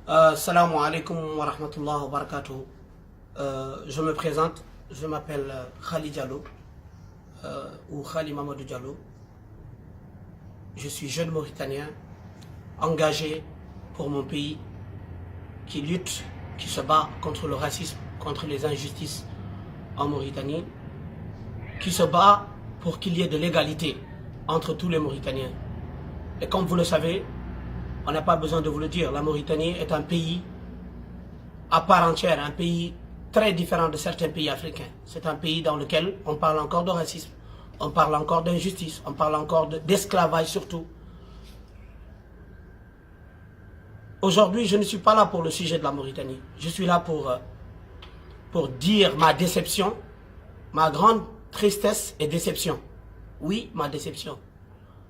Salam alaikum wa rahmatullahi wa barakatuh. Je me présente, je m'appelle Khali Diallo ou Khali Mamadou Diallo. Je suis jeune Mauritanien, engagé pour mon pays, qui lutte, qui se bat contre le racisme, contre les injustices en Mauritanie, qui se bat pour qu'il y ait de l'égalité entre tous les Mauritaniens. Et comme vous le savez, on n'a pas besoin de vous le dire, la Mauritanie est un pays à part entière, un pays très différent de certains pays africains. C'est un pays dans lequel on parle encore de racisme, on parle encore d'injustice, on parle encore d'esclavage surtout. Aujourd'hui, je ne suis pas là pour le sujet de la Mauritanie. Je suis là pour dire ma déception, ma grande tristesse et déception. Oui, ma déception.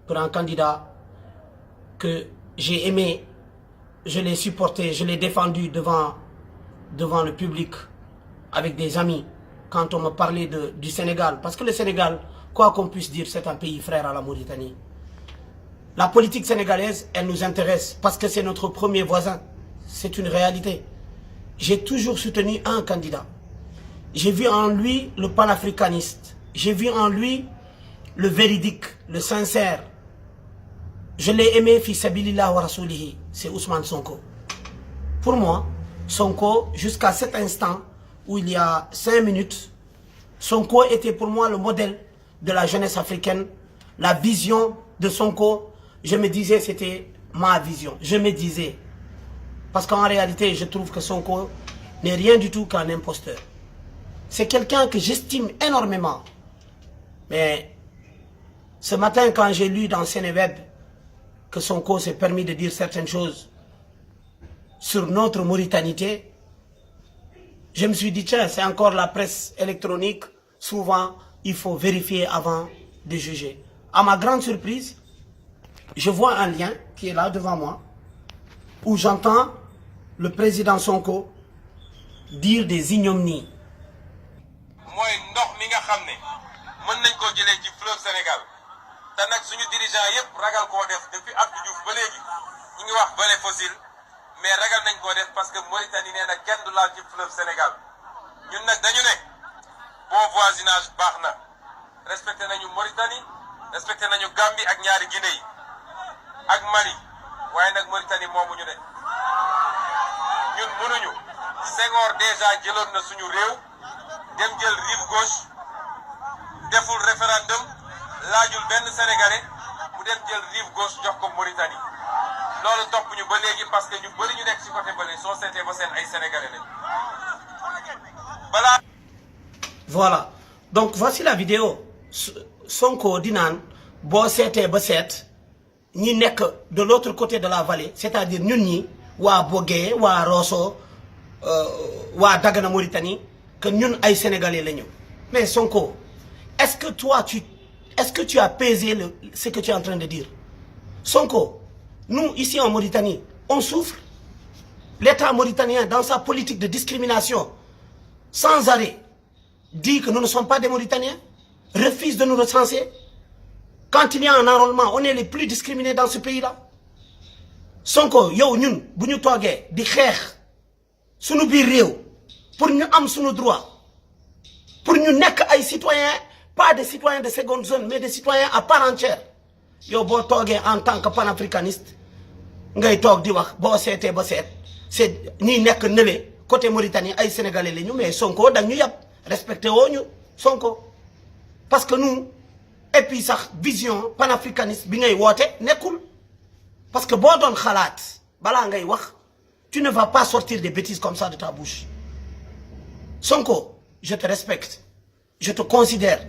Pour un candidat que j'ai aimé, je l'ai supporté, je l'ai défendu devant le public, avec des amis, quand on me parlait du Sénégal. Parce que le Sénégal, quoi qu'on puisse dire, c'est un pays frère à la Mauritanie. La politique sénégalaise, elle nous intéresse parce que c'est notre premier voisin. C'est une réalité. J'ai toujours soutenu un candidat. J'ai vu en lui le panafricaniste. J'ai vu en lui le véridique, le sincère. Je l'ai aimé, fils sabilillah wa rasulihi, c'est Ousmane Sonko. Pour moi, Sonko, jusqu'à cet instant, où il y a 5 minutes, Sonko était pour moi le modèle de la jeunesse africaine. La vision de Sonko, je me disais, c'était ma vision. Je me disais. Parce qu'en réalité, je trouve que Sonko n'est rien du tout qu'un imposteur. C'est quelqu'un que j'estime énormément. Mais ce matin, quand j'ai lu dans Sénéweb que Sonko s'est permis de dire certaines choses sur notre Mauritanité, je me suis dit, tiens, c'est encore la presse électronique. Souvent, il faut vérifier avant de juger. À ma grande surprise, je vois un lien qui est là devant moi, où j'entends le président Sonko dire des ignominies. Moi, ndox mi nga xamné mën nañ ko jëlé ci fleuve Sénégal. Té nak suñu dirigeant yépp ragal ko def depuis Abdou Diouf ba légui ñi ngi wax balai fossile mais ragal nañ ko def parce que Mauritanie néna kenn du laal ci fleuve Sénégal. Ñun nak dañu né bon voisinage baxna. Respecté nañu Mauritanie, respecté nañu Gambie ak ñaari Guinée yi ak Mali. Waye nak Mauritanie momu ñu dé. Ñun mënuñu Senghor déjà jëlon na suñu réew dem jël rive gauche deful référendum laajul benn sénégalais mu dem jël rive gauche jox ko Mauritanie loolu topp ñu ba léegi parce que ñu bëri ñu nekk ci côté bële soo seetee ba seen ay sénégalais lañ balaa. Voilà, donc voici la vidéo. Sonko di naan boo seetee ba seet ñi nekk de l'autre côté de la vallée, c'est-à-dire ñun ñi waa Bogué waa Rosso waa Dagana Mauritanie, que nous, les Sénégalais, les mais Sonko, est-ce que toi, tu as pesé ce que tu es en train de dire? Sonko, nous, ici en Mauritanie, on souffre. L'État mauritanien, dans sa politique de discrimination, sans arrêt, dit que nous ne sommes pas des Mauritaniens, refuse de nous recenser. Quand il y a un enrôlement, on est les plus discriminés dans ce pays-là. Sonko, yo, nous, si nous sommes des frères, si nous sommes pour nous avoir nos droits, pour nous n'être des citoyens, pas des citoyens de seconde zone, mais des citoyens à part entière. Yo bo togué en tant que panafricaniste, ngay tok di wax bo sété ba sét, c'est ñi nek neulé côté Mauritanie ay sénégalais lañu mais Sonko dag ñu yap respecté wo ñu Sonko parce que nous et puis sax vision panafricaniste bi ngay woté nekul parce que bo don xalat bala ngay wax tu ne vas pas sortir des bêtises comme ça de ta bouche. Sonko, je te respecte, je te considère,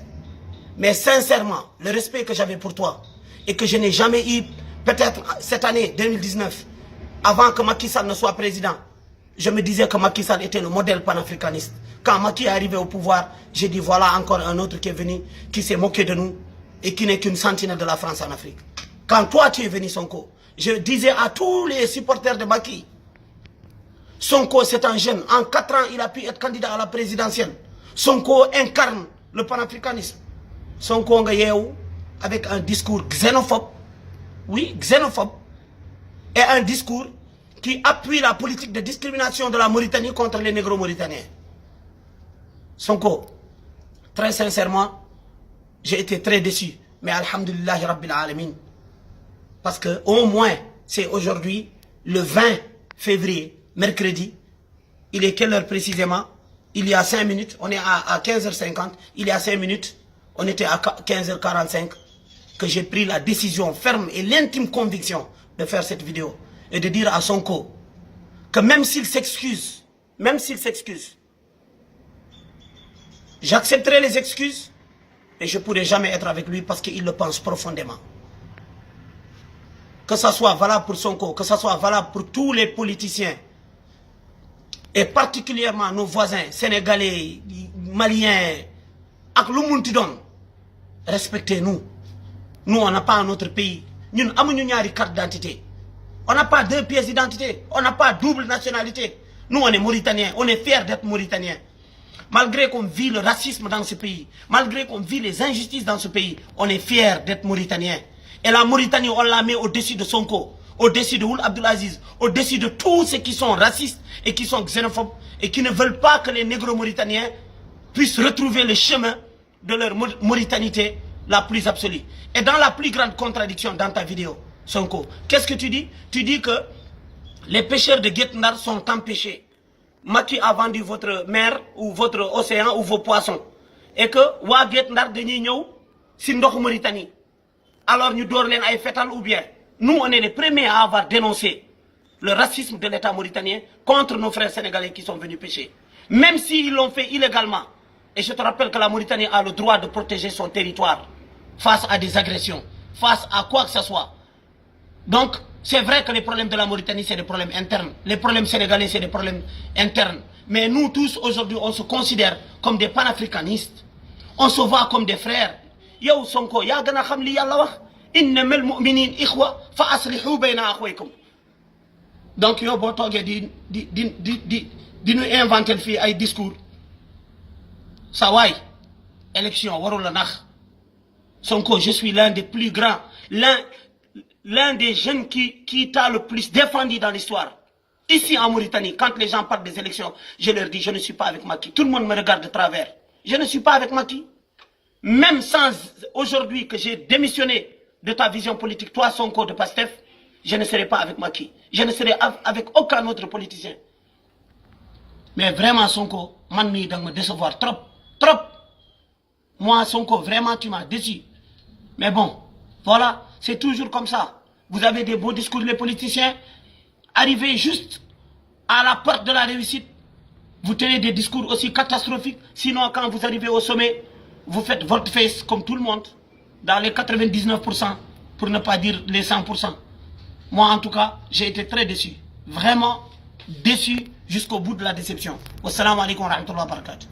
mais sincèrement, le respect que j'avais pour toi et que je n'ai jamais eu, peut-être cette année 2019, avant que Macky Sall ne soit président, je me disais que Macky Sall était le modèle panafricaniste. Quand Macky est arrivé au pouvoir, j'ai dit voilà encore un autre qui est venu, qui s'est moqué de nous et qui n'est qu'une sentinelle de la France en Afrique. Quand toi tu es venu Sonko, je disais à tous les supporters de Macky, Sonko, c'est un jeune. En 4 ans, il a pu être candidat à la présidentielle. Sonko incarne le panafricanisme. Sonko avec un discours xénophobe. Oui, xénophobe. Et un discours qui appuie la politique de discrimination de la Mauritanie contre les négro-mauritaniens. Sonko, très sincèrement, j'ai été très déçu. Mais alhamdulillah rabbil alamin. Parce que au moins, c'est aujourd'hui, le 20 février, mercredi. Il est quelle heure précisément? Il y a 5 minutes, on est à 15h50. Il y a 5 minutes, on était à 15h45. Que j'ai pris la décision ferme et l'intime conviction de faire cette vidéo. Et de dire à Sonko que même s'il s'excuse, j'accepterai les excuses, et je ne pourrai jamais être avec lui parce qu'il le pense profondément. Que ça soit valable pour Sonko, que ça soit valable pour tous les politiciens, et particulièrement nos voisins sénégalais, maliens, ak lu munti doon, respectez-nous. Nous, on n'a pas un autre pays. Nous avons une carte d'identité. On n'a pas 2 pièces d'identité. On n'a pas double nationalité. Nous, on est Mauritaniens. On est fiers d'être Mauritaniens. Malgré qu'on vit le racisme dans ce pays, malgré qu'on vit les injustices dans ce pays, on est fiers d'être Mauritaniens. Et la Mauritanie, on la met au-dessus de Sonko, au-dessus de Ould Abdelaziz, au-dessus de tous ceux qui sont racistes et qui sont xénophobes et qui ne veulent pas que les négro-mauritaniens puissent retrouver le chemin de leur mauritanité la plus absolue. Et dans la plus grande contradiction dans ta vidéo, Sonko, qu'est-ce que tu dis? Tu dis que les pêcheurs de Guet Ndar sont empêchés. Macky a vendu votre mer ou votre océan ou vos poissons. Et que wa Guet Ndar dañuy ñëw ci ndox Mauritanie. Alors nous door leen ay fétal ou bien. Nous on est les premiers à avoir dénoncé le racisme de l'État mauritanien contre nos frères sénégalais qui sont venus pêcher. Même s'ils l'ont fait illégalement. Et je te rappelle que la Mauritanie a le droit de protéger son territoire face à des agressions, face à quoi que ce soit. Donc, c'est vrai que les problèmes de la Mauritanie, c'est des problèmes internes. Les problèmes sénégalais, c'est des problèmes internes. Mais nous tous, aujourd'hui, on se considère comme des panafricanistes. On se voit comme des frères. Yow Sonko, ya gana xam li Yalla wax. Innamal mu'minin ikhwa fa aslihu bayna akhwaykum. Donc, yow bo togué di nous inventer fi ay discours. Ça way, élection warul la nax. Sonko, je suis l'un des plus grands, l'un des jeunes qui t'a le plus défendu dans l'histoire. Ici en Mauritanie, quand les gens parlent des élections, je leur dis, je ne suis pas avec Macky. Tout le monde me regarde de travers. Je ne suis pas avec Macky. Même sans aujourd'hui que j'ai démissionné de ta vision politique, toi Sonko de Pastef, je ne serai pas avec Macky. Je ne serai avec aucun autre politicien. Mais vraiment Sonko, man mi dang me décevoir trop. Moi Sonko, vraiment tu m'as déçu. Mais bon, voilà, c'est toujours comme ça. Vous avez des beaux discours, les politiciens. Arrivez juste à la porte de la réussite. Vous tenez des discours aussi catastrophiques. Sinon, quand vous arrivez au sommet, vous faites votre face comme tout le monde. Dans les 99%, pour ne pas dire les 100%. Moi, en tout cas, j'ai été très déçu. Vraiment déçu jusqu'au bout de la déception. Wassalamu alaikum wa rahmatullahi wa barakatuh.